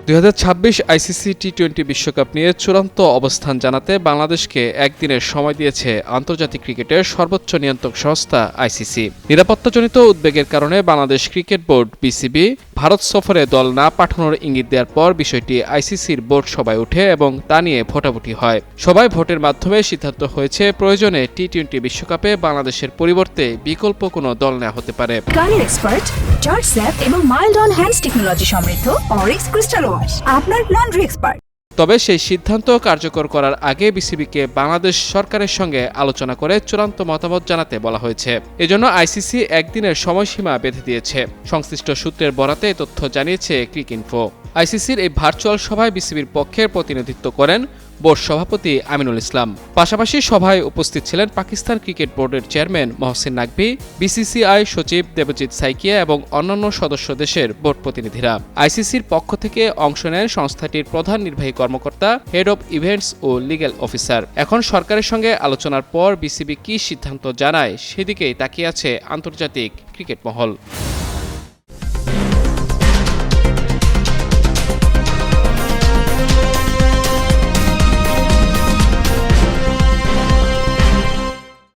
2026 ICC টি-20 বিশ্বকাপ নিয়ে চূড়ান্ত অবস্থান জানাতে বাংলাদেশকে একদিনের সময় দিয়েছে আন্তর্জাতিক ক্রিকেটের সর্বোচ্চ নিয়ন্ত্রক সংস্থা আইসিসি। নিরাপত্তাজনিত উদ্বেগের কারণে Bangladesh cricket board BCB Bharat সফরে দল না পাঠানোর ইঙ্গিত দেওয়ার পর বিষয়টি আইসিসির বোর্ড সভায় ওঠে এবং তা নিয়ে ভোটাভুটি হয়। সবাই ভোটের মাধ্যমে সিদ্ধান্ত হয়েছে প্রয়োজনে টি-20 বিশ্বকাপে বাংলাদেশের পরিবর্তে বিকল্প কোনো দল নেওয়া হতে পারে। গানের এক্সপার্ট জর্জ স্যাপ এবং মাইল্ড অন হ্যান্ডস টেকনোলজি সমৃদ্ধ অরিক্স ক্রিস্টাল ওয়াশ আপনার লন্ড্রি এক্সপার্ট। তবে সেই সিদ্ধান্ত কার্যকর করার আগে বিসিবিকে বাংলাদেশ সরকারের সঙ্গে আলোচনা করে চূড়ান্ত মতামত জানাতে বলা হয়েছে। এজন্য আইসিসি একদিনের সময়সীমা বেঁধে দিয়েছে। সংশ্লিষ্ট সূত্রের বরাতে এই তথ্য জানিয়েছে ক্রিকইনফো। আইসিসির এই ভার্চুয়াল সভায় বিসিবির পক্ষে প্রতিনিধিত্ব করেন বোর্ড সভাপতি আমিনুল ইসলাম। পাশাপাশি সভায় উপস্থিত ছিলেন পাকিস্তান ক্রিকেট বোর্ডের চেয়ারম্যান মহসিন নাকভি, বিসিসিআই সচিব দেবজিৎ সাইকিয়া এবং অন্যান্য সদস্য দেশের বোর্ড প্রতিনিধিরা। আইসিসির পক্ষ থেকে অংশ নেন সংস্থাটির প্রধান নির্বাহী কর্মকর্তা, হেড অব ইভেন্টস ও লিগ্যাল অফিসার। এখন সরকারের সঙ্গে আলোচনার পর বিসিবি কী সিদ্ধান্ত জানায় সেদিকেই তাকিয়ে আছে আন্তর্জাতিক ক্রিকেট মহল।